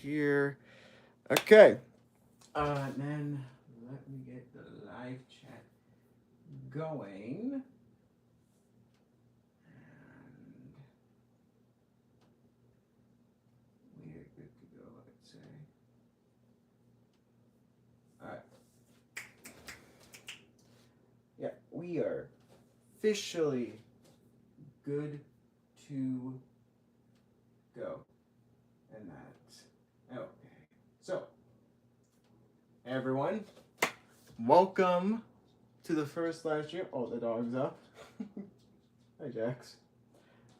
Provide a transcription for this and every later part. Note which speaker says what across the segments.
Speaker 1: here. Okay. Then let me get the live chat going. And we are good to go, I'd say. Alright. Yeah, we are officially good to go. And that's okay. So, everyone, welcome to the first live stream. Oh, the dog's up. Hi, Jax.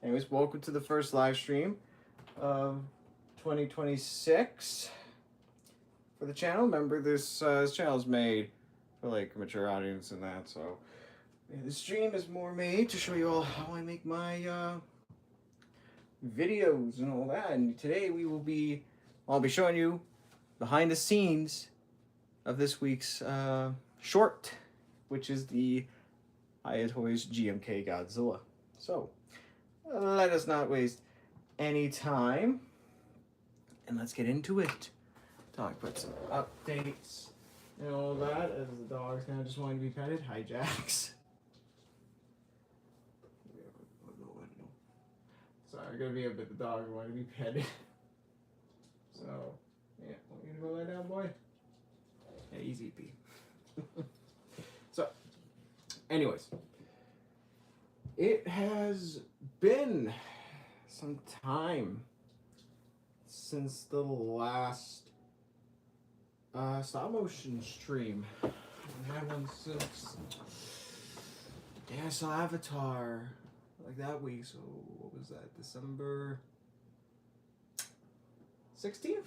Speaker 1: Anyways, welcome to the first live stream of 2026 for the channel. Remember, this channel is made for like a mature audience and that, so yeah, the stream is more made to show you all how I make my videos and all that. And today I'll be showing you behind the scenes of this week's short, which is the Hiya Toys GMK Godzilla. So let us not waste any time and let's get into it. Talk about some updates and all that, as the dog's kind of just wanting to be petted. Hi, Jax. Sorry, gonna be a bit the dog wanting to be petted. So, yeah, want you to go lie down, boy? Yeah, easy pee. So, anyways, it has been some time since the last stop motion stream. I haven't had one since. Yeah, I saw Avatar like that week. So what was that? December 16th? I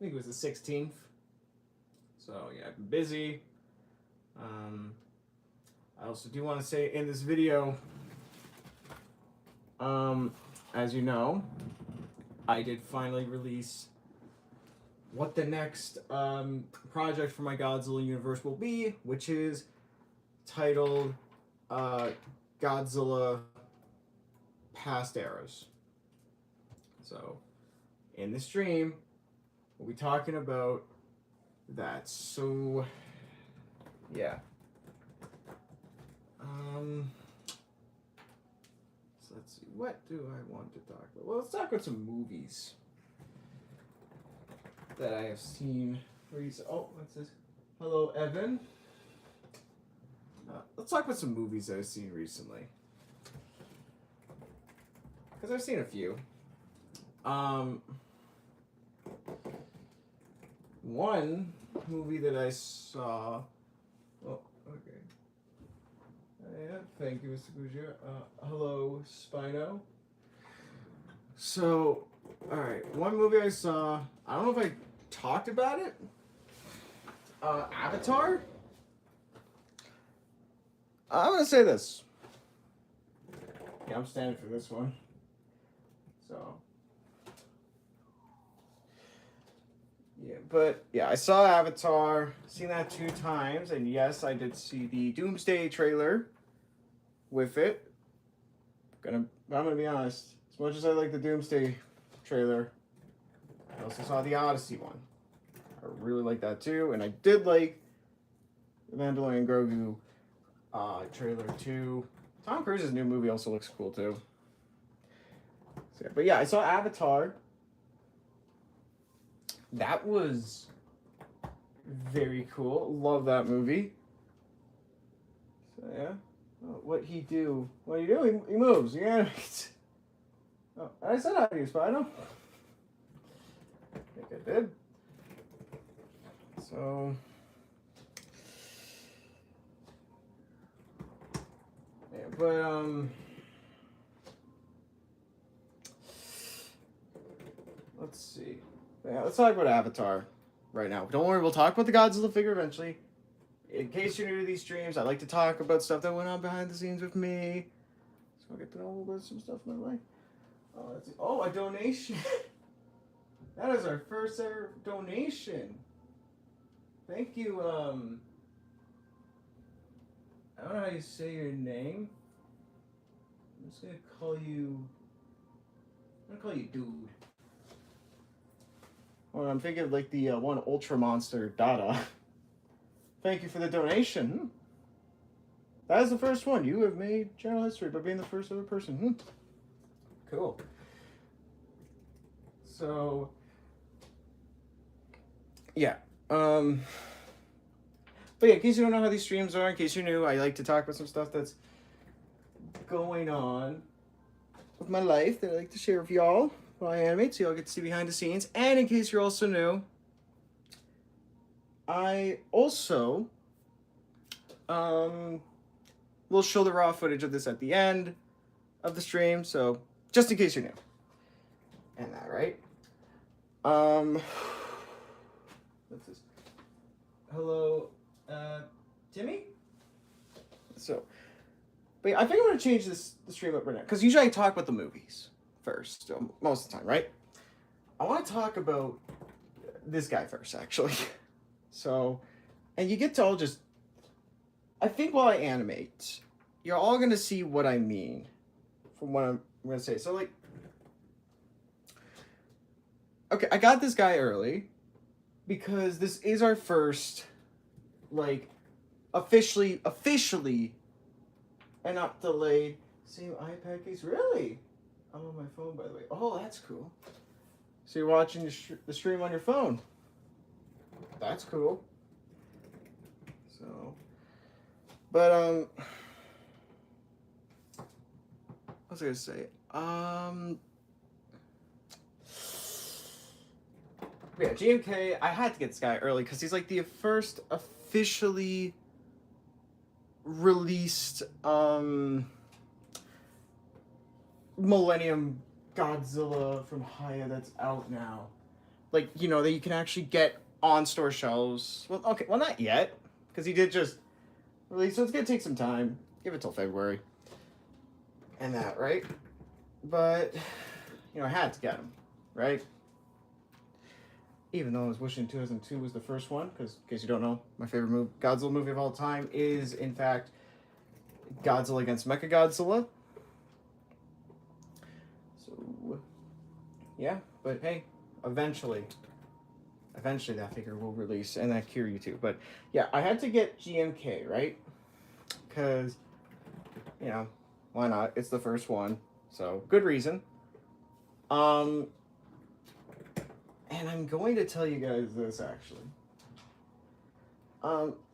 Speaker 1: think it was the 16th. So yeah, I've been busy. I also do want to say in this video, as you know, I did finally release what the next project for my Godzilla universe will be, which is titled Godzilla Past Eras. So, in the stream, we'll be talking about that. So, yeah. So let's see. What do I want to talk about? Well, let's talk about some movies that I have seen recently. Oh, what's this? Hello, Evan. Let's talk about some movies I've seen recently. Because I've seen a few. One movie that I saw. Oh, okay. Yeah, thank you, Mr. Gujia. Hello, Spino. So, alright, one movie I saw. I don't know if I talked about it. Avatar? I'm gonna say this. Yeah, I'm standing for this one. So. Yeah, but yeah, I saw Avatar, seen that 2 times, and yes, I did see the Doomsday trailer with it. I'm gonna be honest, as much as I like the Doomsday trailer, I also saw the Odyssey one. I really like that too, and I did like the Mandalorian Grogu trailer too. Tom Cruise's new movie also looks cool too. So, but yeah, I saw Avatar. That was very cool. Love that movie. So yeah. Oh, what he do? What do you do? He moves. Yeah. Oh, I said hi to you, Spino. I think I did. So. Yeah, but let's see. Yeah, let's talk about Avatar right now. Don't worry, we'll talk about the Godzilla figure eventually. In case you're new to these streams, I like to talk about stuff that went on behind the scenes with me. So I'll get to know about some stuff in my life. Oh, let's see. Oh, a donation. That is our first ever donation. Thank you. I don't know how you say your name. I'm just gonna call you. I'm gonna call you Dude. Well, I'm thinking of like the one Ultra Monster Dada. Thank you for the donation. That is the first one. You have made channel history by being the first ever person. Cool. So, yeah. But yeah, in case you don't know how these streams are, in case you're new, I like to talk about some stuff that's going on with my life that I like to share with y'all while I animate, so y'all get to see behind the scenes. And in case you're also new, I also will show the raw footage of this at the end of the stream, so just in case you're new. And that, right? What's this? Hello, Timmy? So, but yeah, I think I'm gonna change the stream up right now, because usually I talk about the movies first, most of the time, right? I want to talk about this guy first, actually. So, and you get to all just, I think while I animate, you're all gonna see what I mean from what I'm gonna say. So, like, okay, I got this guy early because this is our first, like, officially, and not delayed. Same iPad case, really? I'm on my phone, by the way. Oh, that's cool. So you're watching the stream on your phone. That's cool. So, but what was I gonna say? Yeah, GMK. I had to get this guy early because he's like the first officially released Millennium Godzilla from Hiya that's out now. Like, you know, that you can actually get on store shelves. Well, okay, well, not yet, because he did just release, so it's gonna take some time. Give it till February. And that, right? But, you know, I had to get him, right? Even though I was wishing 2002 was the first one, because in case you don't know, my favorite Godzilla movie of all time is, in fact, Godzilla against Mechagodzilla. So, yeah, but hey, eventually that figure will release, and that Kiryu too. But yeah, I had to get GMK, right? Because, you know, why not? It's the first one, so good reason. And I'm going to tell you guys this, actually.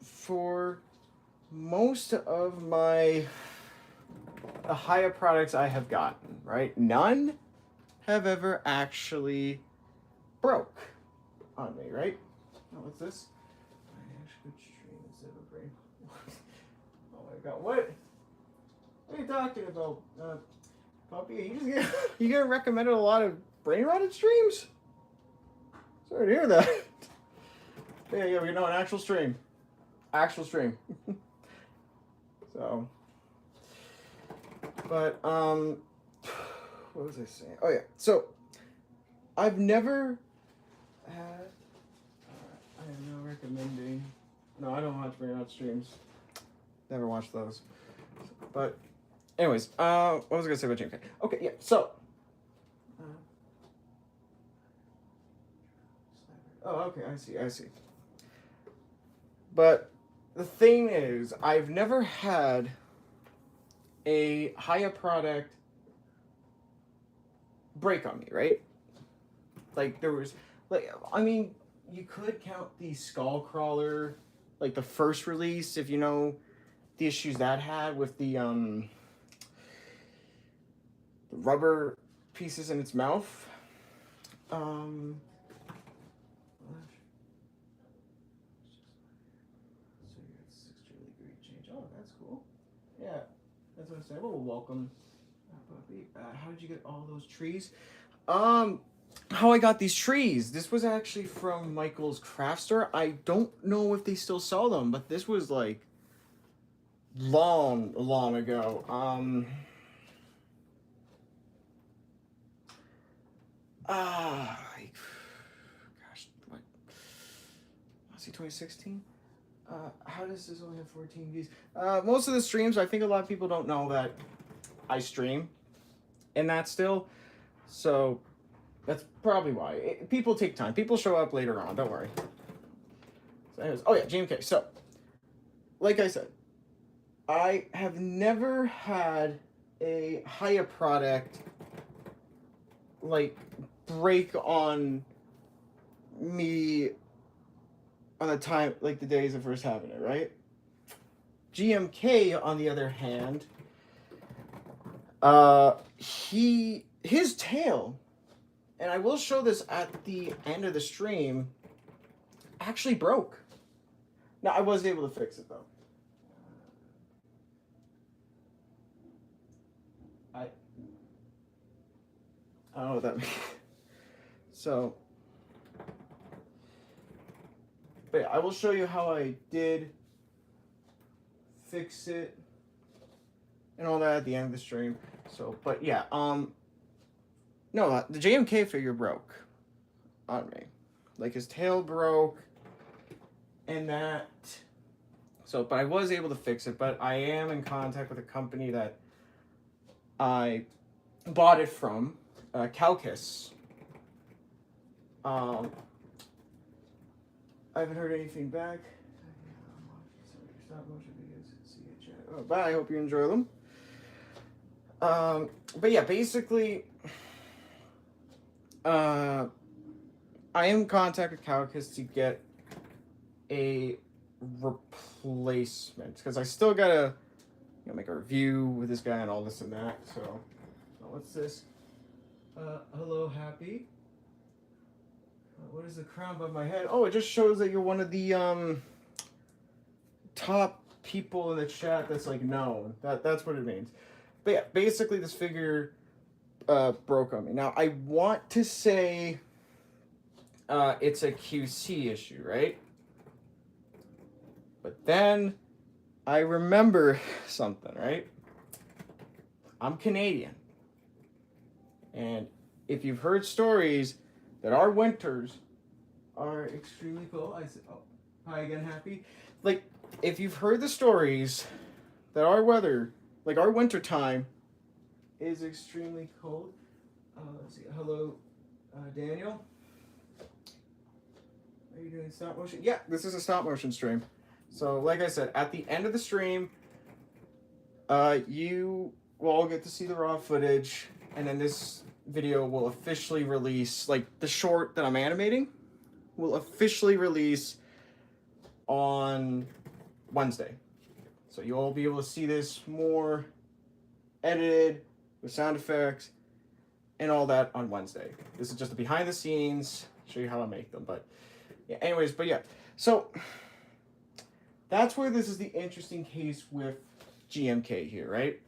Speaker 1: For most of the Hiya products I have gotten, right? None have ever actually broke on me, right? Oh, what's this? I actually could stream instead of a brain. Oh my god, what are you talking about? Puppy, you get recommended a lot of brain rotted streams? Sorry to hear that. Yeah, we know an actual stream. So, but what was I saying? Oh yeah, so I've never had. I am now recommending. No, I don't watch brain rot streams. Never watched those. But, anyways, what was I gonna say about GMK? Okay, yeah. So. Oh, okay, I see. But the thing is, I've never had a Hiya product break on me, right? Like, there was, like, I mean, you could count the Skullcrawler, like, the first release, if you know the issues that had with the rubber pieces in its mouth. Yeah, that's what I said. Well, welcome, puppy. How did you get all those trees? How I got these trees. This was actually from Michael's craft store. I don't know if they still sell them, but this was like long ago. Gosh, what? Was he 2016? How does this only have 14 views? Most of the streams, I think a lot of people don't know that I stream in that still. So, That's probably why. People take time. People show up later on. Don't worry. So anyways, oh yeah, GMK. So, like I said, I have never had a Hiya product like break on me on the time, like the days of first having it, right? GMK, on the other hand, his tail, and I will show this at the end of the stream, actually broke. Now I was able to fix it though. I don't know what that means. So, but yeah, I will show you how I did fix it and all that at the end of the stream. So, but yeah, no, the JMK figure broke on me. Like his tail broke and that. So, but I was able to fix it, but I am in contact with a company that I bought it from, Calcus. I haven't heard anything back. Oh, bye. I hope you enjoy them. But yeah, basically, I am in contact with Calcus to get a replacement because I still gotta make a review with this guy and all this and that. So what's this? Hello, Happy. What is the crown above my head? Oh, it just shows that you're one of the top people in the chat that's like known. That's what it means. But yeah, basically this figure broke on me. Now I want to say it's a QC issue, right? But then I remember something, right? I'm Canadian. And if you've heard stories that our winters are extremely cold, I said, oh, hi again, Happy. Like, if you've heard the stories that our weather, like our winter time, is extremely cold. Let's see. Hello, Daniel. Are you doing stop motion? Yeah, this is a stop motion stream. So, like I said, at the end of the stream, you will all get to see the raw footage, and then this video will officially release, like the short that I'm animating, will officially release on Wednesday. So you'll all be able to see this more edited with sound effects and all that on Wednesday. This is just the behind the scenes, show you how I make them. But yeah, anyways, but yeah. So that's where this is the interesting case with GMK here, right?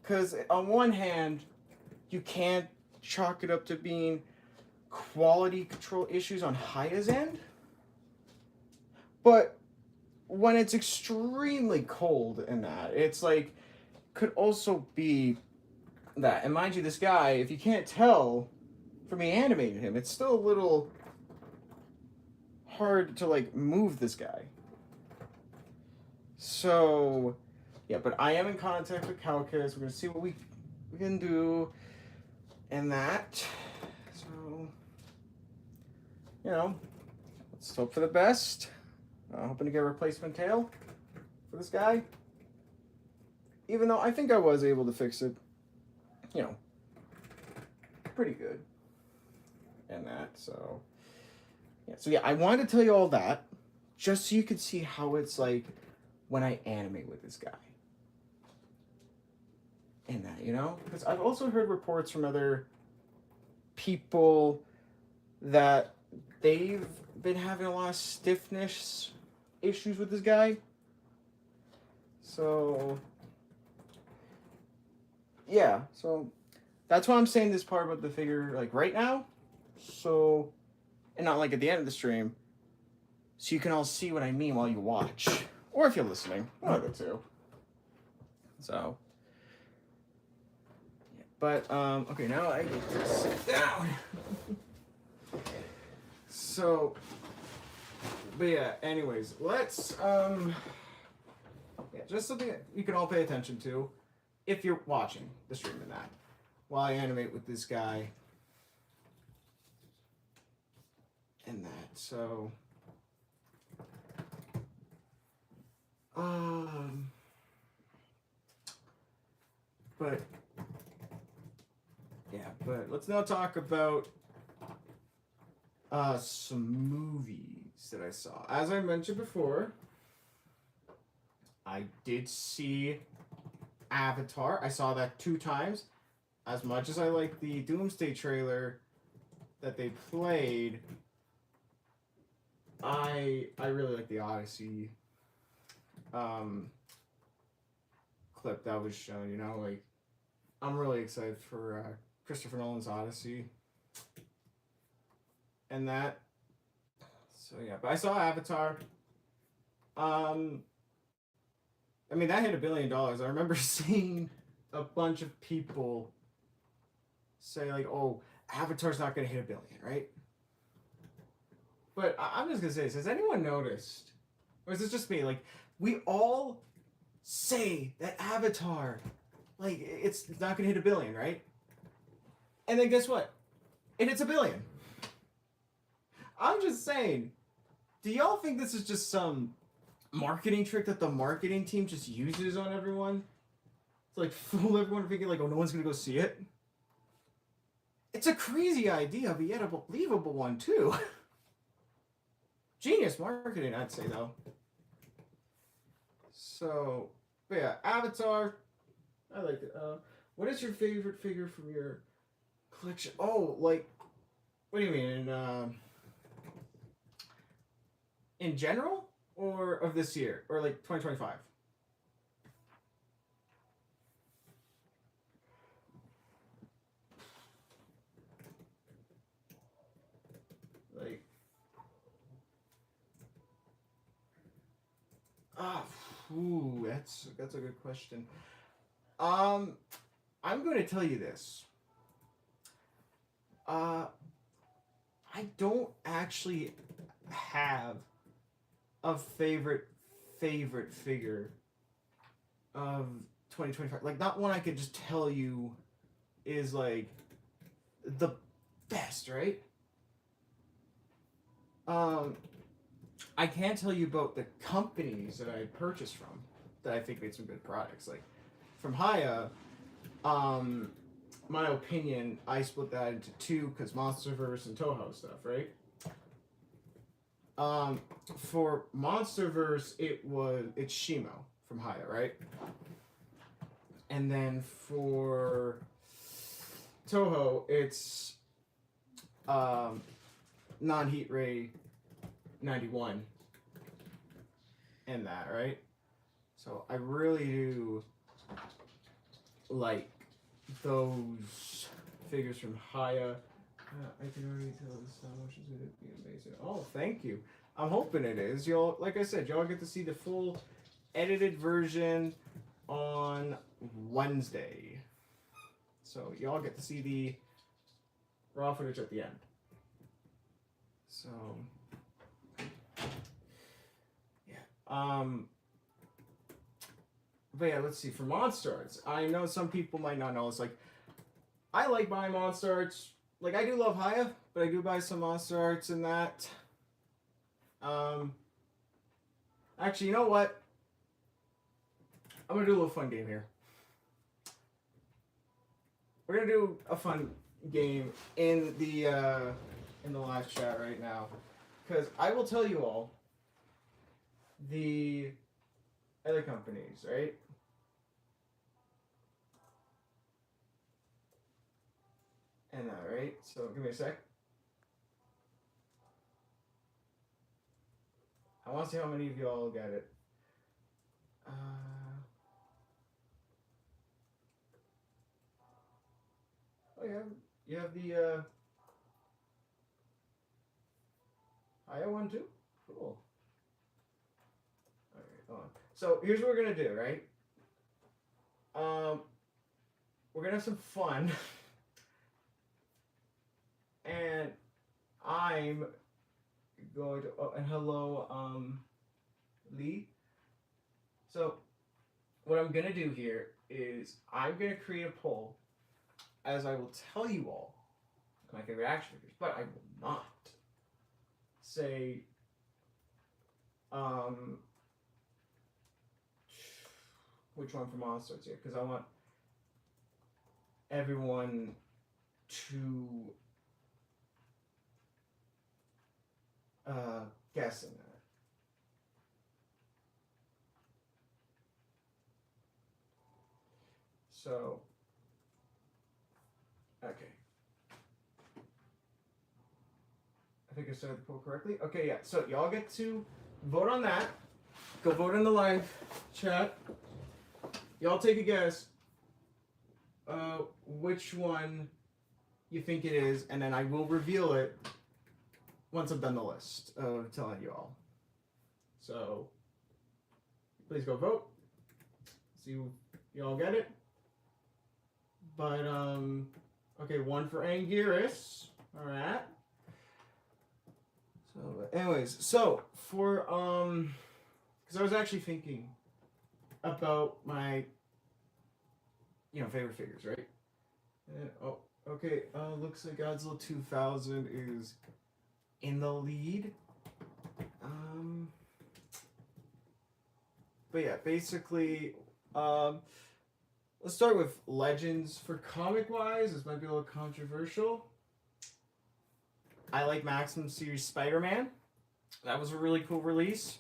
Speaker 1: Because on one hand, you can't chalk it up to being quality control issues on Hiya's end. But when it's extremely cold in that, it's like, could also be that. And mind you, this guy, if you can't tell from me animating him, it's still a little hard to like move this guy. So, yeah, but I am in contact with Calcus. We're going to see what we can do in that. So, you know, let's hope for the best. Hoping to get a replacement tail for this guy. Even though I think I was able to fix it, you know, pretty good. And that, so yeah, I wanted to tell you all that just so you could see how it's like when I animate with this guy. And that, you know, because I've also heard reports from other people that they've been having a lot of stiffness issues with this guy. So yeah, so that's why I'm saying this part about the figure like right now. So, and not like at the end of the stream, so you can all see what I mean while you watch, or if you're listening, one of the two. So, yeah, but okay, now I get to sit down. So, but yeah, anyways, let's yeah, just something that you can all pay attention to if you're watching the stream and that while I animate with this guy So, but yeah, but let's now talk about some movies that I saw. As I mentioned before, I did see Avatar. I saw that 2 times. As much as I like the Doomsday trailer that they played, I really like the Odyssey clip that was shown. You know, like I'm really excited for Christopher Nolan's Odyssey and that. So yeah, but I saw Avatar. I mean that hit $1 billion. I remember seeing a bunch of people say like, "Oh, Avatar's not gonna hit $1 billion, right?" But I'm just gonna say this: has anyone noticed, or is this just me? Like, we all say that Avatar, like, it's not gonna hit $1 billion, right? And then guess what? It hits $1 billion. I'm just saying. Do y'all think this is just some marketing trick that the marketing team just uses on everyone? To like fool everyone thinking like, oh, no one's gonna go see it. It's a crazy idea, but yet a believable one too. Genius marketing, I'd say though. So, but yeah, Avatar. I like it. What is your favorite figure from your collection? Oh, like, what do you mean in general, or of this year, or like 2025? Like, ah, ooh, that's a good question. Um, I'm going to tell you this. Uh, I don't actually have a favorite figure of 2025. Like, not one I could just tell you is like the best, right? Um, I can tell you about the companies that I purchased from that I think made some good products. Like from Hiya, um, my opinion, I split that into two because MonsterVerse and Toho stuff, right? For MonsterVerse, it's Shimo from Hiya, right? And then for Toho, it's non-heat ray 91 and that, right? So I really do like those figures from Hiya. I can already tell the stop motion is going to be amazing. Oh, thank you. I'm hoping it is. Y'all, like I said, y'all get to see the full edited version on Wednesday. So y'all get to see the raw footage at the end. So yeah. But yeah, let's see. For Monster Arts, I know some people might not know. It's like I like buying Monster Arts. Like I do love Hiya, but I do buy some Monster Arts in that. Actually, you know what? I'm gonna do a little fun game here. We're gonna do a fun game in the live chat right now, because I will tell you all the other companies, right? And that, right? So give me a sec. I want to see how many of y'all get it. Oh yeah, you have the Hiya one too. Cool. All right, hold on. So here's what we're gonna do, right? We're gonna have some fun, and I'm going to. Oh, and hello, Lee. So what I'm gonna do here is I'm gonna create a poll, as I will tell you all my favorite action figures, but I will not say, which one from Monsters here? Because I want everyone to guess in that. So, okay. I think I started the poll correctly. Okay, yeah. So y'all get to vote on that. Go vote in the live chat. Y'all take a guess. Which one you think it is, and then I will reveal it once I've done the list of telling you all. So please go vote. See you all get it. But okay, one for Anguirus. All right. So, anyways, so for because I was actually thinking about my favorite figures, right? Oh, okay. Looks like Godzilla 2000 is in the lead. But yeah, basically, let's start with Legends. For comic-wise, this might be a little controversial. I like Maximum Series Spider-Man. That was a really cool release.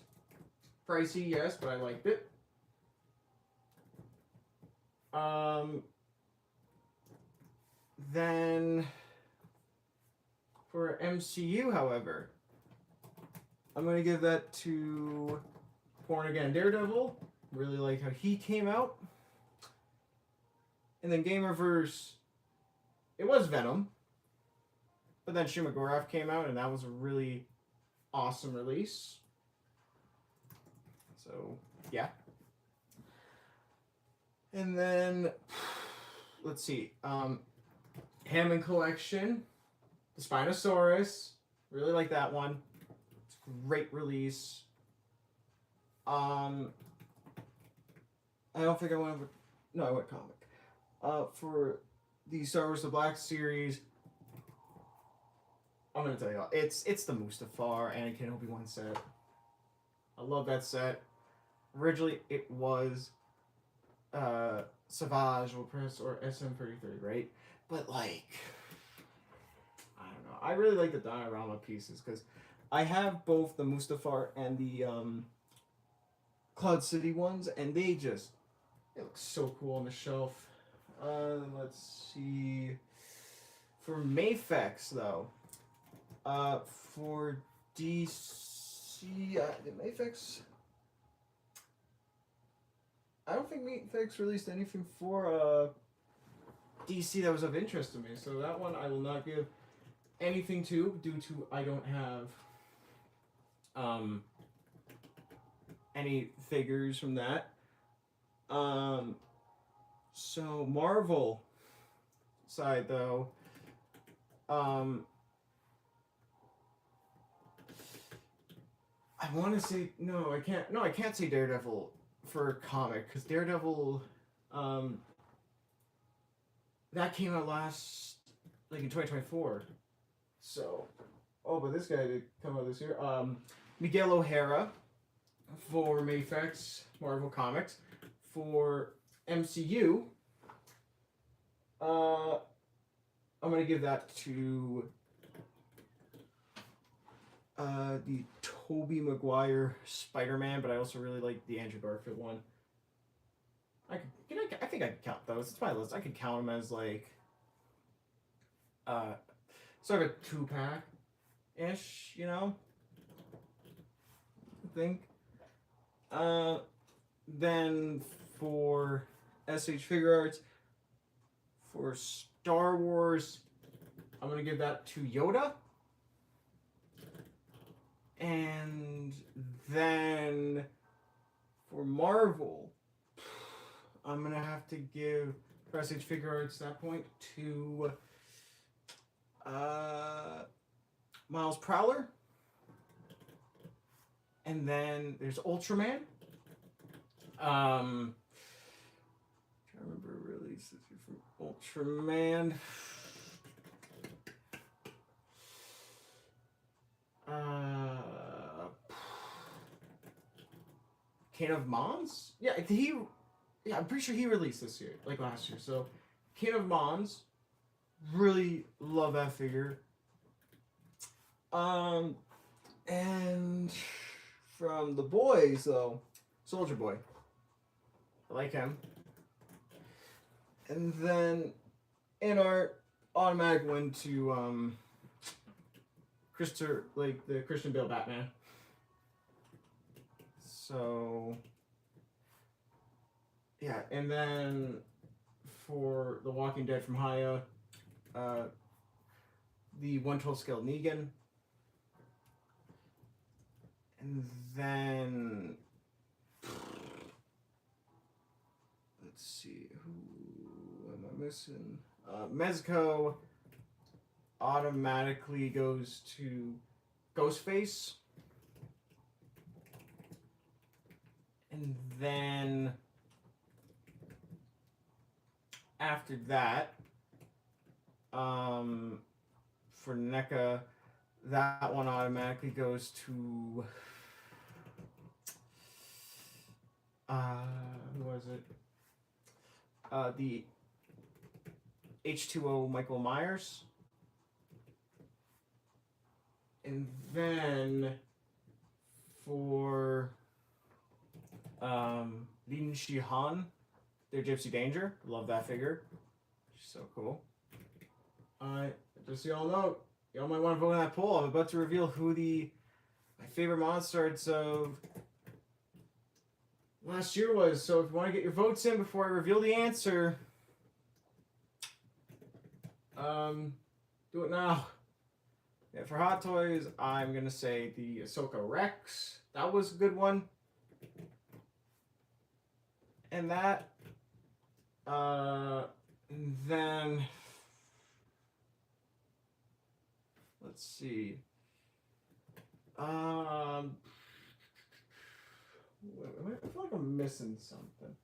Speaker 1: Pricey, yes, but I liked it. Then for MCU, however, I'm going to give that to Born Again Daredevil. Really like how he came out. And then Gamerverse, it was Venom. But then Shuma Gorath came out, and that was a really awesome release. So, yeah. And then, let's see. Hammond Collection, the Spinosaurus. Really like that one. It's a great release. I don't think I went with... No, I went comic. For the Star Wars The Black Series, I'm going to tell you all. It's the Mustafar Anakin Obi-Wan set. I love that set. Originally, it was Savage Opress or SM33, right? But, like, I don't know. I really like the diorama pieces because I have both the Mustafar and the Cloud City ones, and they look so cool on the shelf. Let's see. For Mafex, though, for DC, the Mafex, I don't think Mafex released anything for DC that was of interest to me. So that one I will not give anything to due to I don't have any figures from that. So Marvel side though, I want to say I can't say Daredevil for comic because Daredevil, that came out in 2024. So, but this guy did come out this year. Miguel O'Hara for Mafex Marvel Comics. For MCU, I'm gonna give that to the Tobey Maguire Spider-Man, but I also really like the Andrew Garfield one. I think I could count those. It's my list. I could count them as like sort of a 2-pack ish, I think. Then for SH Figure Arts, for Star Wars, I'm gonna give that to Yoda. And then for Marvel, I'm gonna have to give for SH Figure Arts at that point to Miles Prowler. And then there's Ultraman. I remember releases from Ultraman. King of Mons. Yeah, yeah, I'm pretty sure he released this year, like last year. So, King of Mons, really love that figure. And from the boys though, Soldier Boy, I like him. And then in art, automatic win to the Christian Bale Batman. So yeah, and then for The Walking Dead from Hiya, the 1/12 scale Negan. And then let's see, who am I missing? Mezco automatically goes to Ghostface. And then after that, for NECA, that one automatically goes to who was it? The H2O Michael Myers. And then for Lin Shihan, their Gypsy Danger. Love that figure. She's so cool. Alright, just so y'all know, y'all might want to vote in that poll. I'm about to reveal who my favorite monsters of last year was. So if you want to get your votes in before I reveal the answer, do it now. Yeah, for Hot Toys, I'm gonna say the Ahsoka Rex. That was a good one. And that, then let's see. I feel like I'm missing something.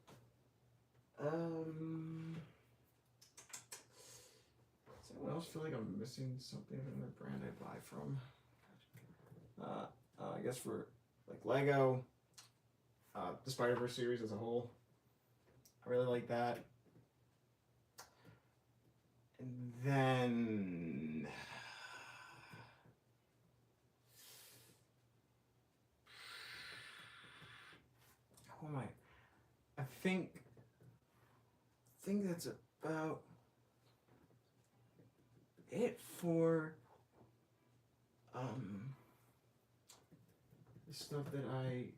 Speaker 1: Does anyone else feel like I'm missing something in the brand I buy from? I guess for like Lego, the Spider-Verse series as a whole, I really like that. And then how am I think that's about it for the stuff that I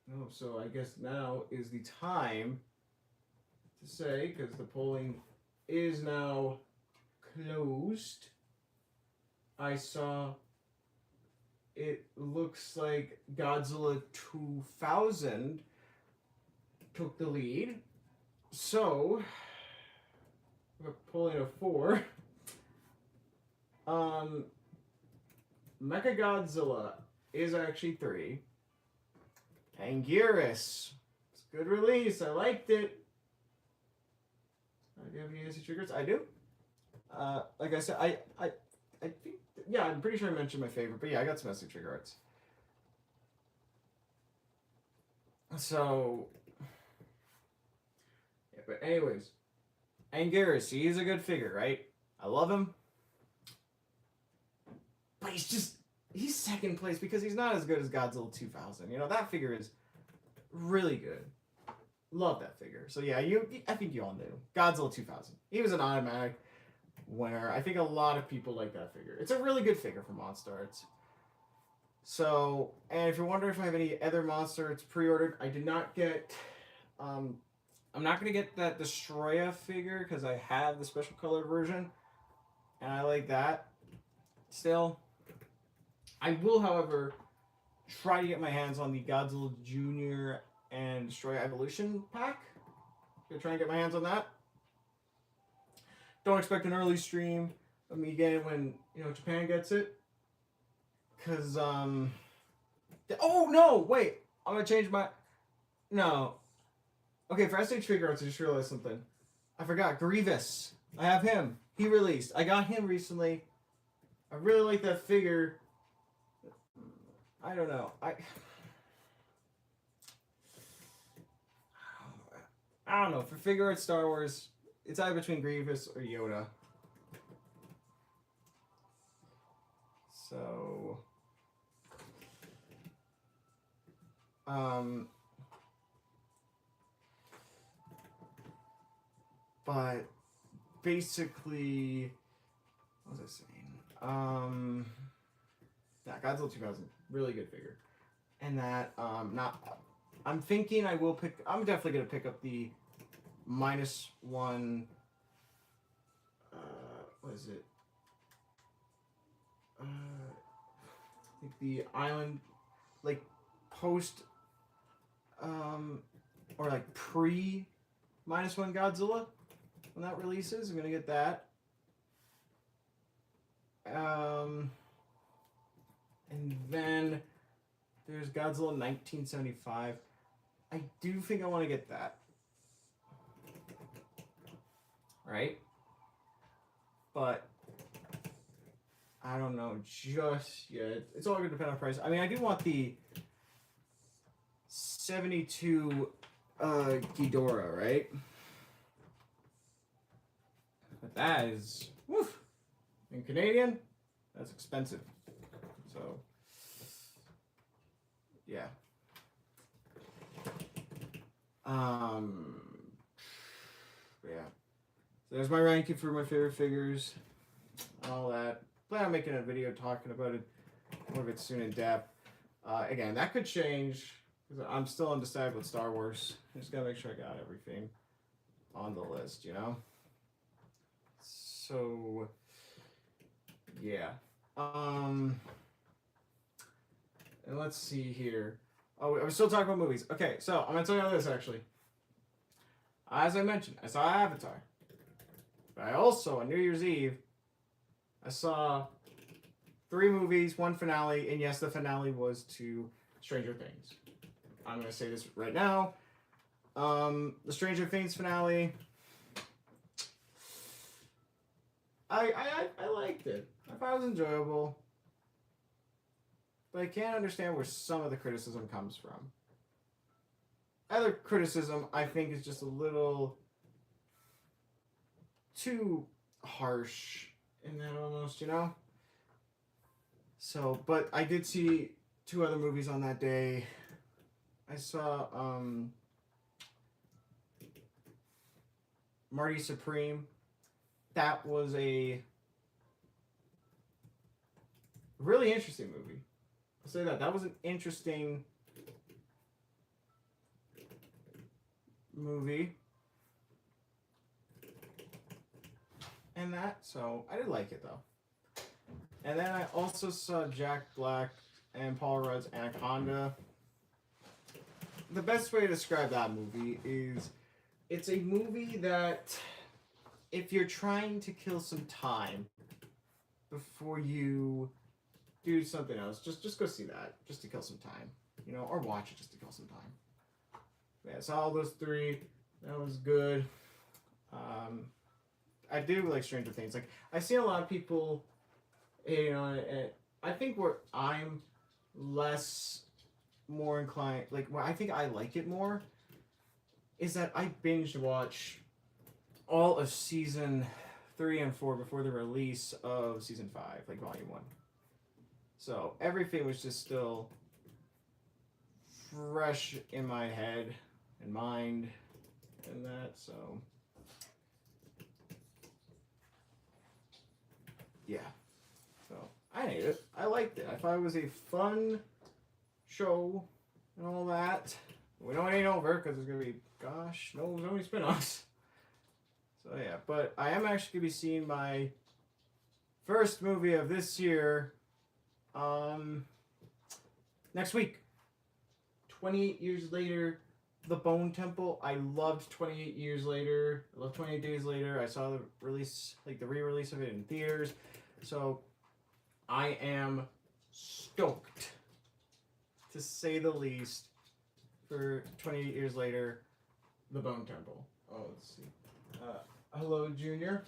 Speaker 1: know. So I guess now is the time to say, because the polling is now closed. I saw it looks like Godzilla 2000 took the lead. So we're polling a 4. Mechagodzilla is actually 3. Anguirus, it's a good release. I liked it. Do you have any NC triggers? I do. Like I said, I think, yeah, I'm pretty sure I mentioned my favorite, but yeah, I got some NC trigger arts. So, yeah, but anyways, Anguirus, he's a good figure, right? I love him. But he's second place because he's not as good as Godzilla 2000. You know, that figure is really good. Love that figure. So yeah, I think you all knew. Godzilla 2000. He was an automatic winner. I think a lot of people like that figure. It's a really good figure for Monster Arts. So, and if you're wondering if I have any other Monster Arts pre-ordered, I did not get, I'm not going to get that Destroya figure because I have the special colored version. And I like that still. I will, however, try to get my hands on the Godzilla Jr. and Destroya Evolution pack. Gonna try and get my hands on that. Don't expect an early stream of me getting it when, you know, Japan gets it. Cause oh no, wait. I'm gonna change my no. Okay, for SH Figure Arts, I just realized something. I forgot. Grievous. I have him. He released. I got him recently. I really like that figure. I don't know. I don't know. For figure art Star Wars, it's either between Grievous or Yoda. So, but basically, what was I saying? Yeah, Godzilla 2000, really good figure. And that, not, I'm thinking I will pick, I'm definitely going to pick up the -1, what is it? I think the island, like, post, or like pre -1 Godzilla when that releases. I'm going to get that. And then there's Godzilla 1975. I do think I want to get that. Right? But I don't know just yet. It's all going to depend on price. I mean, I do want the 72 Ghidorah, right? But that is, woof, in Canadian, that's expensive. So, yeah. Yeah. So there's my ranking for my favorite figures, all that. Plan on making a video talking about it, more of it soon in depth. Again, that could change because I'm still undecided with Star Wars. I just gotta make sure I got everything on the list, you know. So, yeah. And let's see here. Oh, we're still talking about movies. Okay, so I'm gonna tell you this actually. As I mentioned, I saw Avatar. But I also, on New Year's Eve, I saw 3 movies, 1 finale, and yes, the finale was to Stranger Things. I'm gonna say this right now. The Stranger Things finale, I liked it. I thought it was enjoyable. But I can't understand where some of the criticism comes from. Other criticism, I think, is just a little too harsh in that almost, you know? So, but I did see 2 other movies on that day. I saw Marty Supreme. That was a really interesting movie. I'll say that. That was an interesting movie. And that, so I did like it though. And then I also saw Jack Black and Paul Rudd's Anaconda. The best way to describe that movie is it's a movie that if you're trying to kill some time before you do something else, just go see that just to kill some time, you know, or watch it just to kill some time. Yeah, so all those 3, that was good. I do like Stranger Things. Like I see a lot of people, you know, I think where I'm more inclined, like where I think I like it more, is that I binge watch all of season 3 and 4 before the release of season 5, like volume 1. So everything was just still fresh in my head and mind and that, so yeah. So I ate it. I liked it. I thought it was a fun show and all that. We know it ain't over because there's gonna be, gosh, no many spin-offs. So yeah, but I am actually gonna be seeing my first movie of this year next week. 28 Years Later, The Bone Temple. I loved 28 Years Later. I loved 28 Days Later. I saw the release, like the re-release of it in theaters. So I am stoked, to say the least, for 28 Years Later, The Bone Temple. Oh, let's see. Hello, Junior.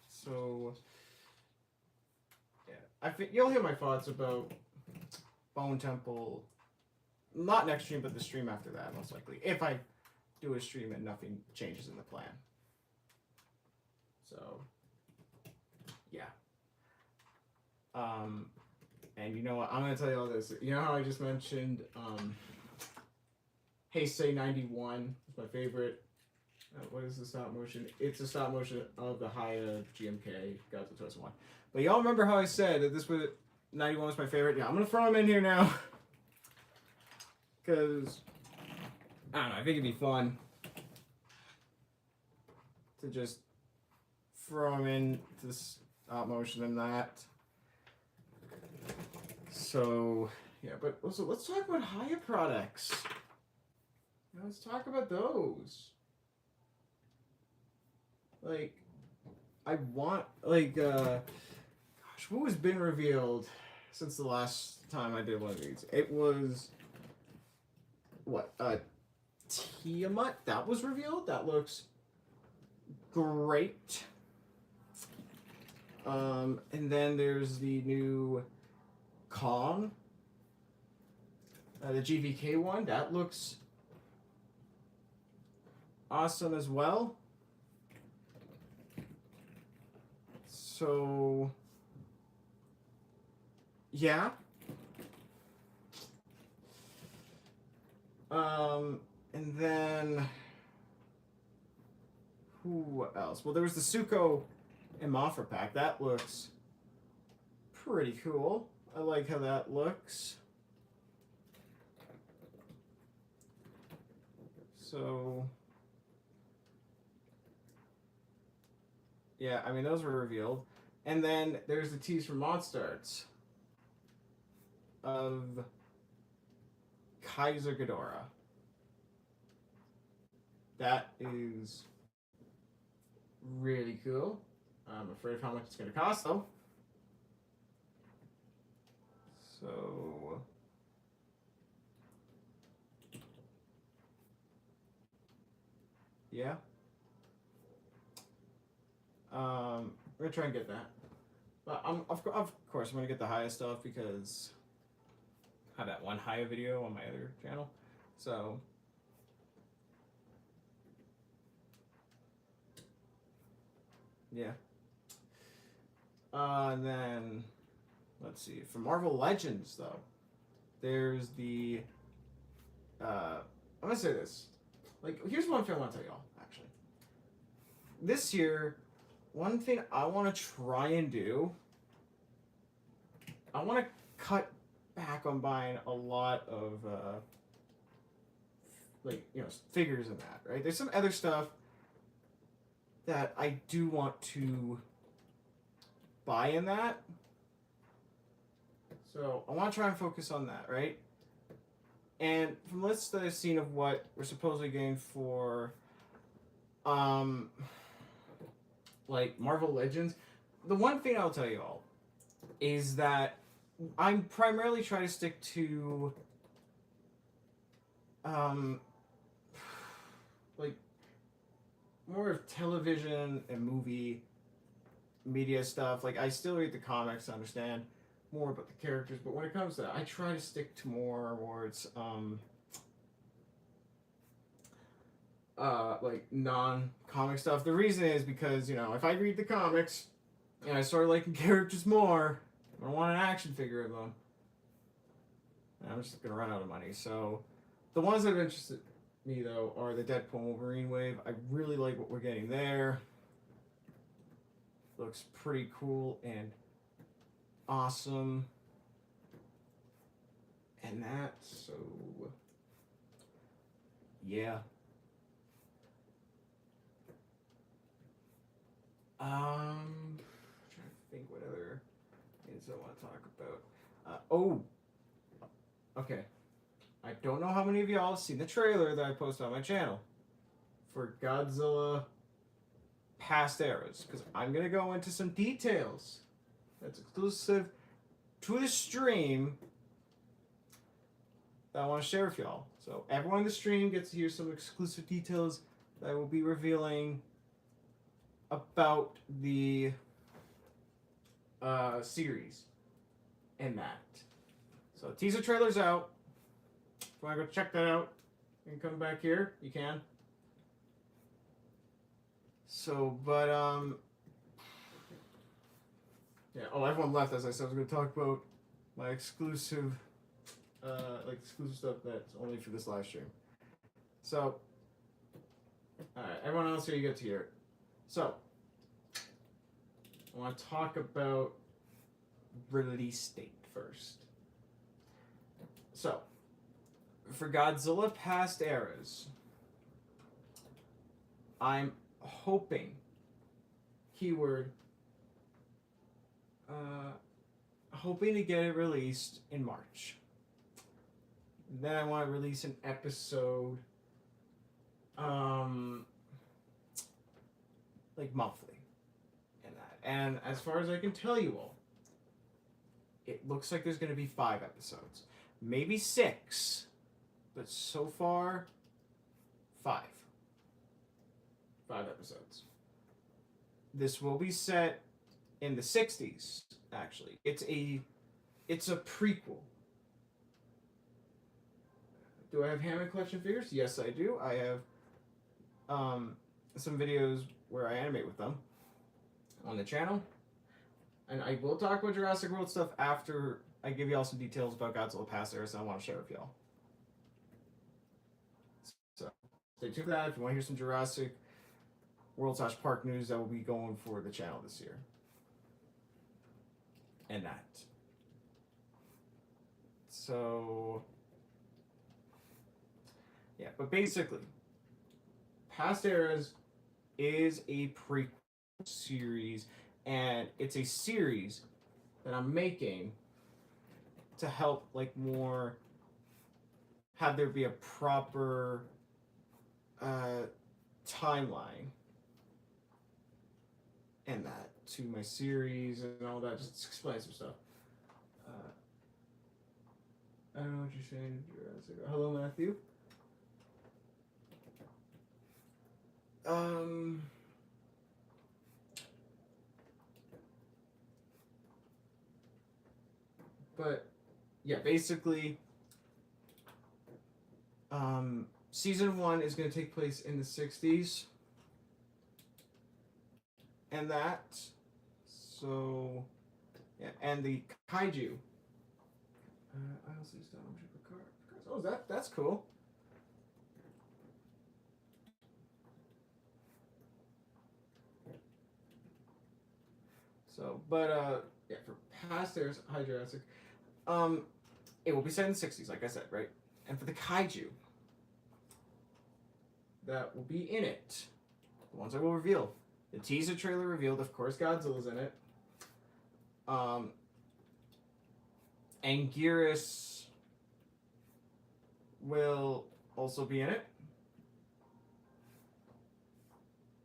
Speaker 1: So, yeah, I think you'll hear my thoughts about Bone Temple not next stream, but the stream after that, most likely. If I do a stream and nothing changes in the plan. So, yeah. And you know what? I'm gonna tell you all this. You know how I just mentioned, Hey Say 91 is my favorite. What is the stop motion? It's a stop motion of the Hiya GMK Godzilla 2001. But y'all remember how I said that this was 91 was my favorite? Yeah, I'm gonna throw them in here now. Because, I don't know, I think it'd be fun to just throw them in to the stop motion and that. So, yeah, but also, let's talk about Hiya products. Let's talk about those. Like, I want, like, gosh, what has been revealed since the last time I did one of these? It was, what, Tiamat? That was revealed? That looks great. And then there's the new Kong, the GVK one. That looks awesome as well. So, yeah. And then who else? Well, there was the Suko and Mafra pack. That looks pretty cool. I like how that looks. So, yeah, I mean, those were revealed. And then there's the tease from Monstars of Kaiser Ghidorah. That is really cool. I'm afraid of how much it's going to cost, though. So, yeah. We're gonna try and get that, but of course I'm gonna get the Hiya stuff because I have that one Hiya video on my other channel. So, yeah. And then let's see, for Marvel Legends though, there's the I'm gonna say this. Like, here's one thing I want to tell y'all. Actually, this year, one thing I want to try and do, I want to cut back on buying a lot of, like, you know, figures and that, right? There's some other stuff that I do want to buy in that. So I want to try and focus on that, right? And from the list that I've seen of what we're supposedly getting for, like Marvel Legends, the one thing I'll tell you all is that I'm primarily trying to stick to, like more of television and movie media stuff. Like, I still read the comics to understand more about the characters, but when it comes to that, I try to stick to more where it's like non-comic stuff. The reason is because, you know, if I read the comics and I start liking characters more, I want an action figure of them, and I'm just gonna run out of money. So the ones that have interested me though are the Deadpool Wolverine wave. I really like what we're getting there. Looks pretty cool and awesome. And that, so yeah. Trying to think what other things I want to talk about. Okay. I don't know how many of y'all have seen the trailer that I posted on my channel for Godzilla Past Eras, because I'm going to go into some details that's exclusive to the stream that I want to share with y'all. So everyone in the stream gets to hear some exclusive details that I will be revealing about the series and that. So teaser trailer's out. If you want to go check that out and come back here, you can. So, but yeah. Oh, everyone left. As I said, I was going to talk about my exclusive, exclusive stuff that's only for this live stream. So, all right, everyone else here, you get to hear it. So, I want to talk about release date first. So, for Godzilla Past Eras, I'm hoping, keyword, hoping to get it released in March. Then I want to release an episode, like monthly, and that. And as far as I can tell you all, it looks like there's going to be 5 episodes, maybe 6, but so far, 5 episodes. This will be set in the 60s. Actually, it's a prequel. Do I have Hammond collection figures? Yes, I do. I have some videos where I animate with them on the channel, and I will talk about Jurassic World stuff after I give y'all some details about Godzilla Past Eras I want to share with y'all. So stay tuned for that. If you want to hear some Jurassic World / Park news, that will be going for the channel this year. And that. So yeah, but basically, Past Eras is a prequel series, and it's a series that I'm making to help more have there be a proper timeline and that to my series and all that. Just explain some stuff. I don't know what you're saying, Jurassic. Hello, Matthew. But yeah, basically, season 1 is going to take place in the 60s, and that. So yeah, and the kaiju. I also used to cards. Oh, that's cool. So, but yeah, for Past Eras, Hi Jurassic, it will be set in the 60s, like I said, right? And for the kaiju that will be in it, the ones I will reveal, the teaser trailer revealed, of course, Godzilla's in it. Anguirus will also be in it.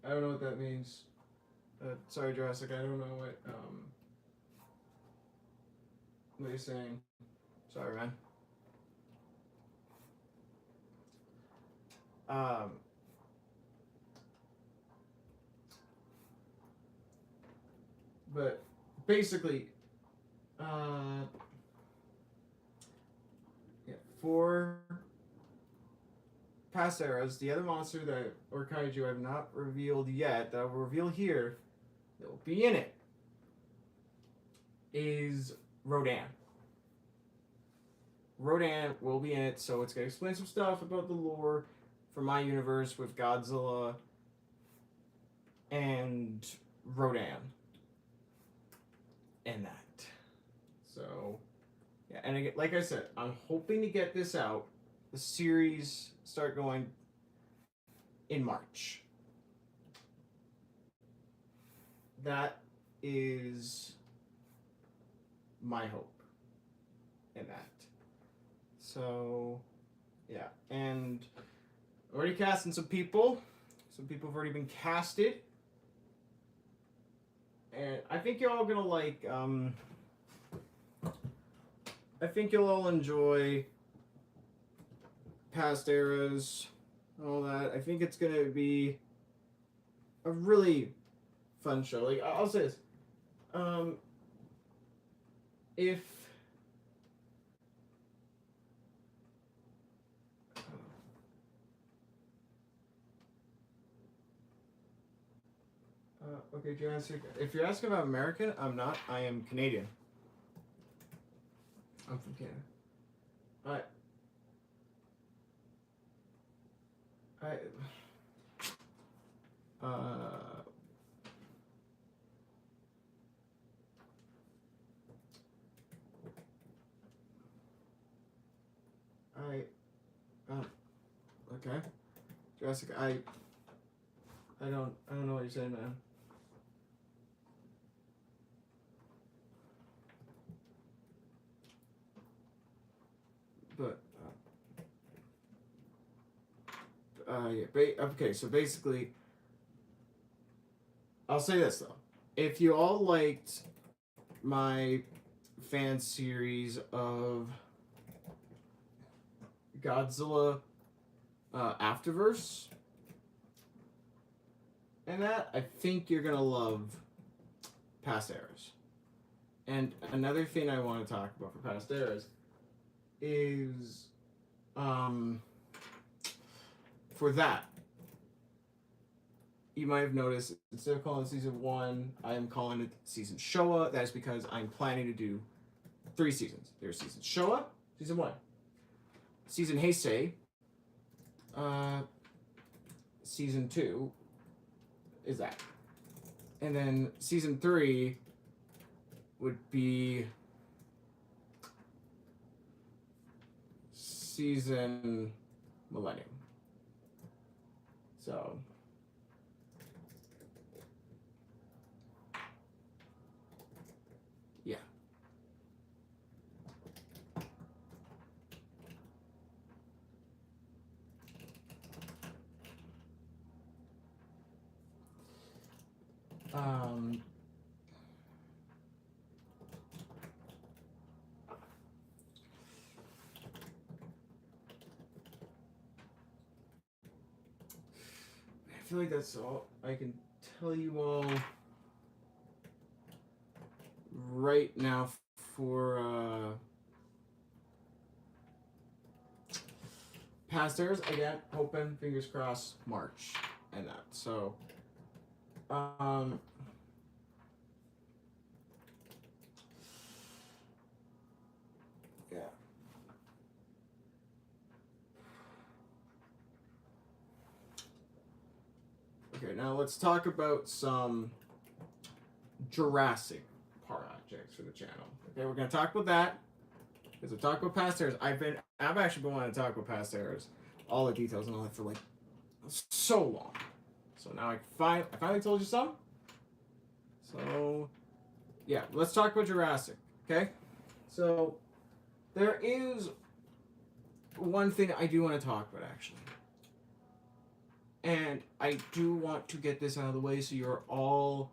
Speaker 1: I don't know what that means. Sorry, Jurassic, I don't know what you're saying. Sorry, man. But basically, yeah, for Past Eras, the other monster that or kaiju I've not revealed yet that I will reveal here that will be in it is Rodan. Rodan will be in it, so it's going to explain some stuff about the lore from my universe with Godzilla and Rodan and that. So yeah, and again, like I said, I'm hoping to get this out, the series start going in March. That is my hope in that. So yeah, and already casting some people. Some people have already been casted. And I think you're all gonna I think you'll all enjoy Past Eras, all that. I think it's gonna be a really fun show. Like, I'll say this. If Okay, Jurassic. If you're asking about American, I'm not. I am Canadian. I'm from Canada. I uh I okay. Jurassic. I don't know what you're saying, man. But yeah. Okay, so basically, I'll say this though: if you all liked my fan series of Godzilla Afterverse and that, I think you're gonna love Past Eras. And another thing I want to talk about for Past Eras is for that, you might have noticed instead of calling it season 1, I am calling it season Showa. That is because I'm planning to do 3 seasons. There's season Showa, season 1, season Heisei, season 2 is that, and then season 3 would be season Millennium. So yeah. I feel like that's all I can tell you all right now for Past Eras. Again, hoping, fingers crossed, March and that. So, yeah. Okay, now let's talk about some Jurassic projects for the channel. Okay, we're gonna talk about that because we talked about Past Eras. I've actually been wanting to talk about Past Eras, all the details and all that for like so long. So now I finally told you some. So yeah, let's talk about Jurassic. Okay, so there is one thing I do want to talk about actually. And I do want to get this out of the way so you're all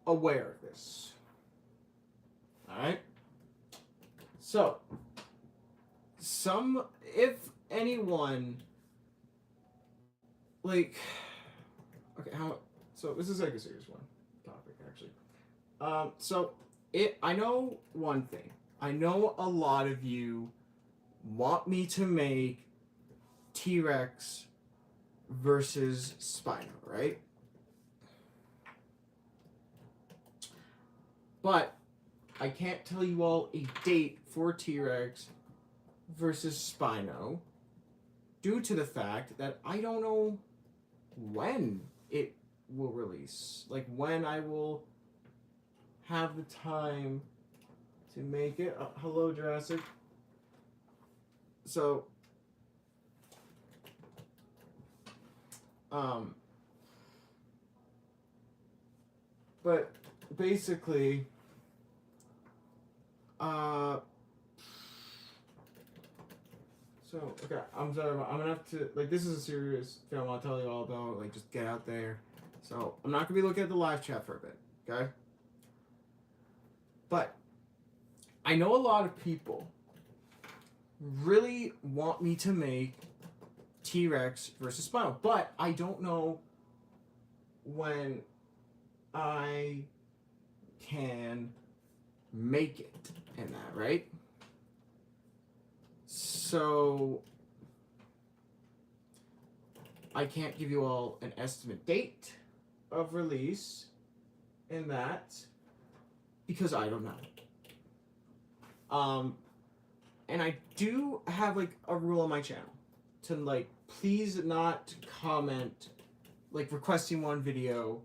Speaker 1: aware of this. Alright? So, if anyone, like, okay, so this is like a serious one topic actually. I know one thing. I know a lot of you want me to make T-Rex versus Spino, right? But I can't tell you all a date for T-Rex versus Spino due to the fact that I don't know when it will release. Like when I will have the time to make it. Hello, Jurassic. So, but basically, so okay, I'm sorry, I'm gonna have to, like, this is a serious film I'll tell you all about, like, just get out there. So, I'm not gonna be looking at the live chat for a bit, okay? But, I know a lot of people really want me to make T-Rex versus Spino, but I don't know when I can make it in that, right? So I can't give you all an estimate date of release in that because I don't know. And I do have like a rule on my channel to like please not comment like requesting one video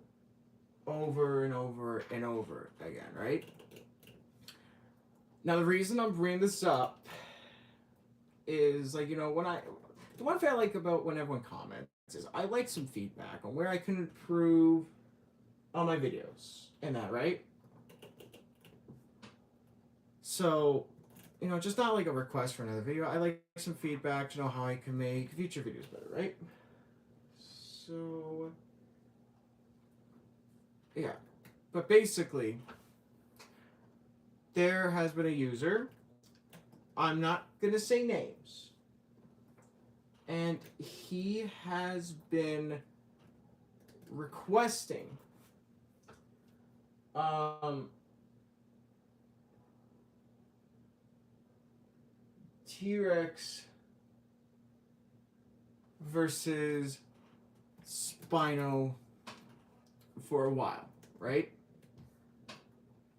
Speaker 1: over and over and over again, right? Now the reason I'm bringing this up is like, you know, the one thing I like about when everyone comments is I like some feedback on where I can improve on my videos and that, right? So, you know, just not like a request for another video. I like some feedback to know how I can make future videos better, right? So, yeah. But basically, there has been a user. I'm not going to say names. And he has been requesting T-Rex versus Spino for a while, right?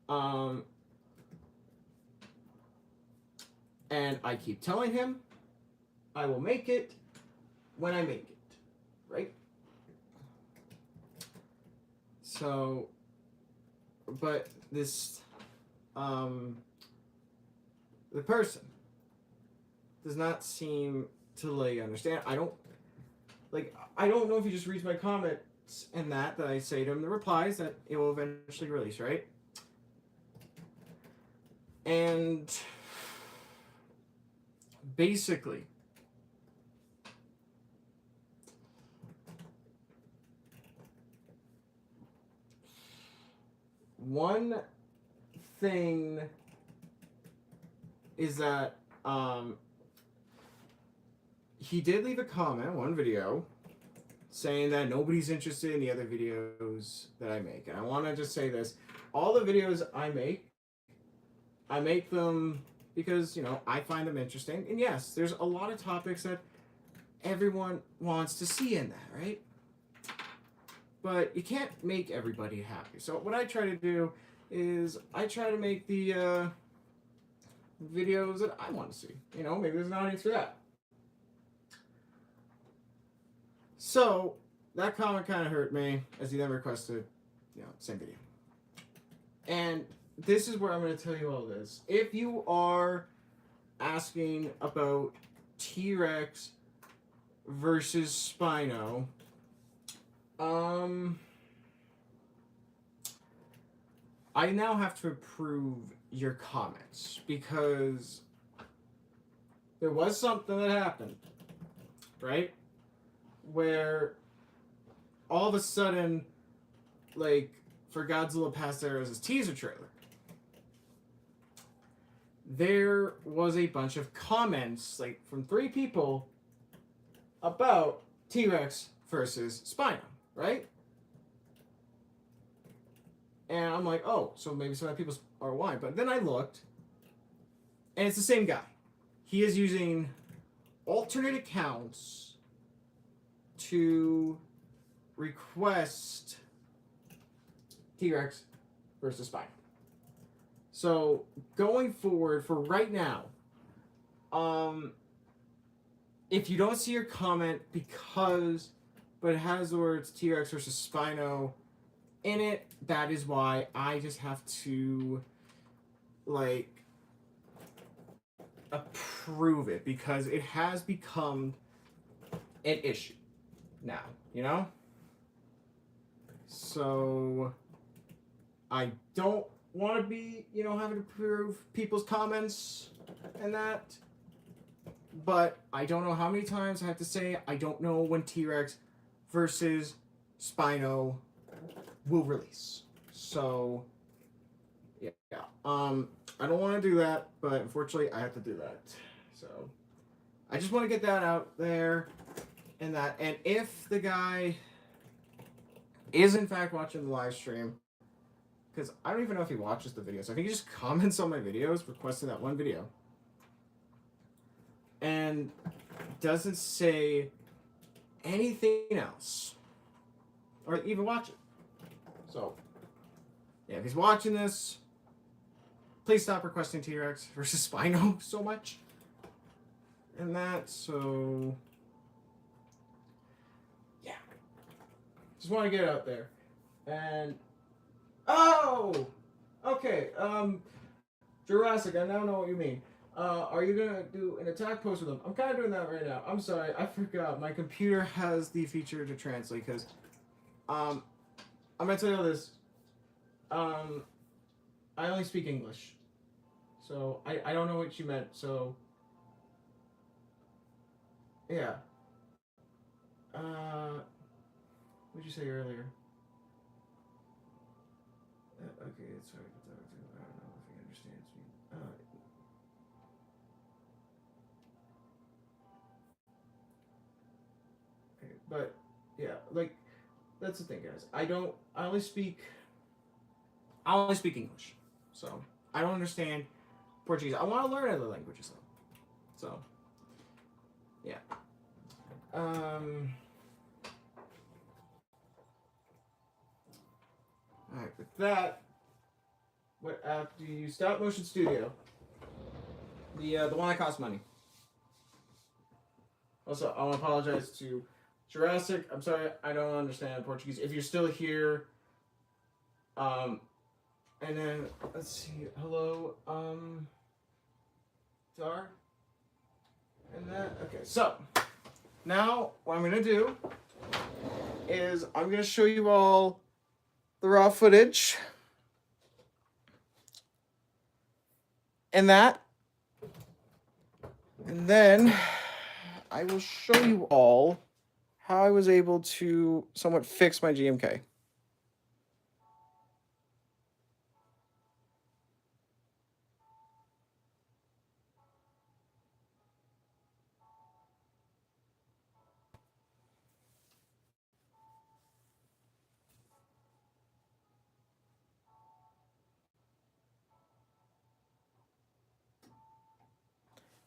Speaker 1: And I keep telling him I will make it when I make it, right? So, but this, the person does not seem to like understand. I don't know if he just reads my comments and that I say to him, the replies that it will eventually release, right? And basically, one thing is that he did leave a comment, one video, saying that nobody's interested in the other videos that I make. And I want to just say this. All the videos I make them because, you know, I find them interesting. And yes, there's a lot of topics that everyone wants to see in that, right? But you can't make everybody happy. So what I try to do is I try to make the videos that I want to see. You know, maybe there's an audience for that. So that comment kind of hurt me as he then requested, you know, same video. And this is where I'm going to tell you all this. If you are asking about T-Rex versus Spino, I now have to approve your comments because there was something that happened, right? Where all of a sudden, like, for Godzilla Past Eras' teaser trailer, there was a bunch of comments, like, from 3 people about T-Rex versus Spino, right? And I'm like, oh, so maybe some of the people are why. But then I looked, and it's the same guy. He is using alternate accounts to request T-Rex versus Spino. So going forward for right now, if you don't see your comment but it has the words T-Rex versus Spino in it, that is why I just have to like approve it because it has become an issue now, you know? So I don't want to be, you know, having to approve people's comments and that. But I don't know how many times I have to say I don't know when T-Rex versus Spino will release. So yeah. I don't want to do that, but unfortunately I have to do that. So I just want to get that out there and that. And if the guy is in fact watching the live stream, because I don't even know if he watches the video, so if he just comments on my videos requesting that one video and doesn't say anything else or even watch it. So Yeah, if he's watching this, please stop requesting T-Rex versus Spino so much. And that, so... Yeah. Just want to get it out there. And... Oh! Okay, Jurassic, I now know what you mean. Are you gonna do an attack post with them? I'm kind of doing that right now. I'm sorry, I forgot. My computer has the feature to translate, because, I'm gonna tell you this. I only speak English. So, I don't know what you meant, so... Yeah. What did you say earlier? Okay, it's hard to talk to. I don't know if he understands me. Okay, but yeah, like that's the thing, guys. I only speak English, so I don't understand Portuguese. I want to learn other languages though. So yeah. All right. With that, what app do you use? Stop Motion Studio. The one that costs money. Also, I want to apologize to Jurassic. I'm sorry, I don't understand Portuguese. If you're still here, and then let's see. Hello, Dar, and that. Okay, so now what I'm gonna do is I'm gonna show you all the raw footage, and that, and then I will show you all how I was able to somewhat fix my GMK.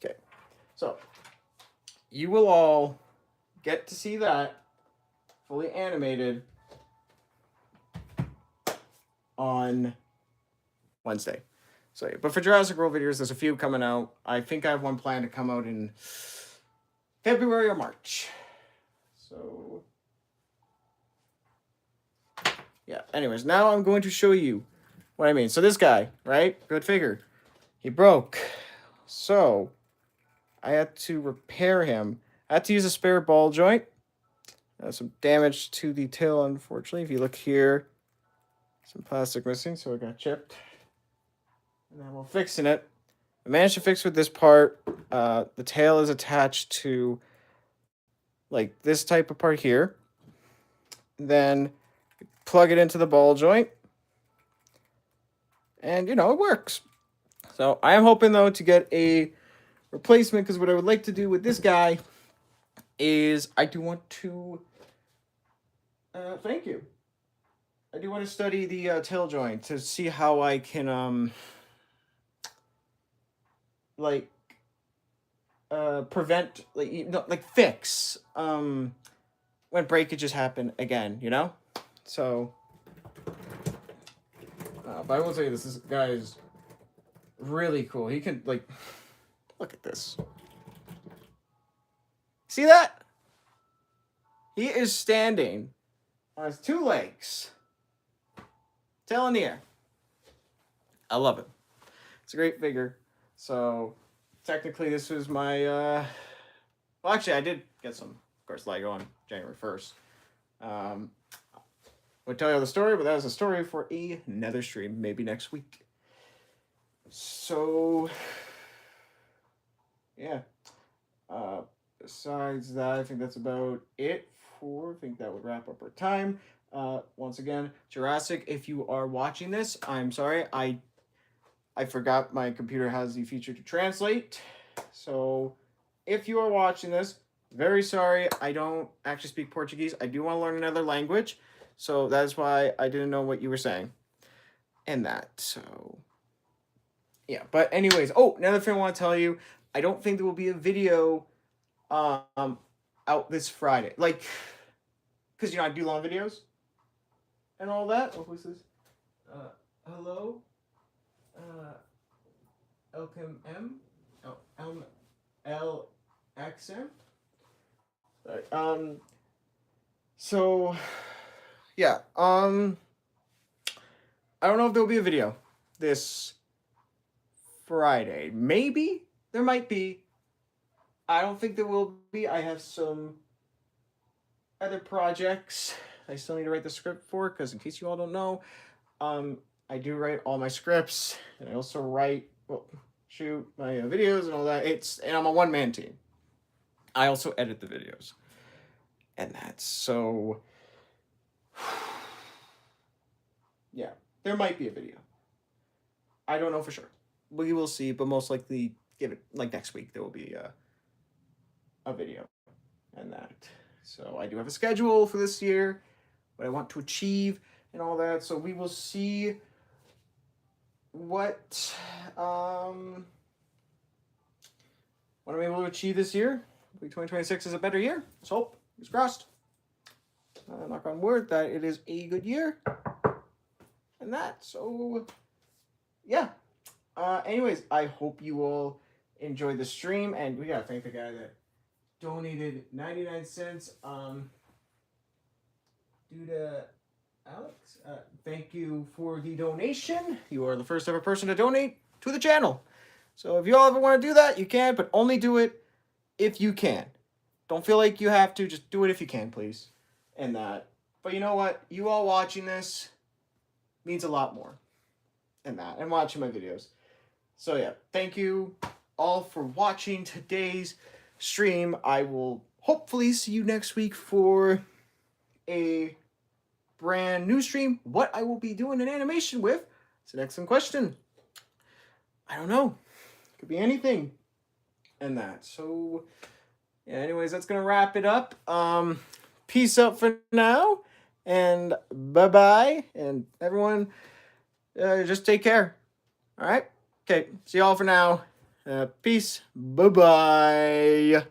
Speaker 1: Okay, so you will all get to see that fully animated on Wednesday. So, yeah, but for Jurassic World videos, there's a few coming out. I think I have one planned to come out in February or March. So, yeah. Anyways, now I'm going to show you what I mean. So this guy, right? Good figure. He broke. So, I had to repair him. I had to use a spare ball joint. Some damage to the tail, unfortunately. If you look here, some plastic missing, so it got chipped. And then we're fixing it. I managed to fix with this part. The tail is attached to like this type of part here. Then plug it into the ball joint. And, you know, it works. So I am hoping, though, to get a replacement, because what I would like to do with this guy is I do want to... thank you. I do want to study the tail joint to see how I can, like, prevent, like, you know, like fix when breakages happen again, you know? So, but I will tell you this guy is really cool. He can, like, look at this. See that? He is standing on his two legs, tail in the air. I love it. It's a great figure. So, technically, this was my, well, actually, I did get some, of course, Lego on January 1st. I'll tell you the story, but that was a story for another stream, maybe next week. So, yeah. Besides that, I think that's about it for, I think that would wrap up our time. Once again, Jurassic, if you are watching this, I'm sorry, I forgot my computer has the feature to translate. So, if you are watching this, very sorry, I don't actually speak Portuguese. I do want to learn another language. So that's why I didn't know what you were saying. And that, so... Yeah, but anyways, oh, another thing I want to tell you, I don't think there will be a video out this Friday. Like, because, you know, I do long videos and all that. Oh, who's this? hello, LKM, LXM. So yeah, I don't know if there'll be a video this Friday. Maybe there might be. I don't think there will be. I have some other projects I still need to write the script for, because in case you all don't know, I do write all my scripts, and I also write, well, shoot my videos and all that. And I'm a one-man team. I also edit the videos, and that's so. Yeah, there might be a video. I don't know for sure. We will see, but most likely, give it like next week. There will be a video, and that. So I do have a schedule for this year, what I want to achieve, and all that. So we will see what I'm able to achieve this year. Hopefully 2026 is a better year. Let's hope. Fingers crossed. Knock on wood that it is a good year. And that. So, yeah. Anyways, I hope you all enjoyed the stream. And we got to thank the guy that donated 99 cents. Due to Alex, thank you for the donation. You are the first ever person to donate to the channel. So if you all ever want to do that, you can, but only do it if you can. Don't feel like you have to. Just do it if you can, please. And that. But you know what? You all watching this means a lot more. And that. And watching my videos. So yeah, thank you all for watching today's stream. I will hopefully see you next week for a brand new stream. What I will be doing an animation with? It's an excellent question. I don't know. Could be anything. And that. So yeah, anyways, that's gonna wrap it up. Peace out for now, and bye-bye, and everyone, just take care. All right? Okay, see y'all for now. Peace. Bye-bye.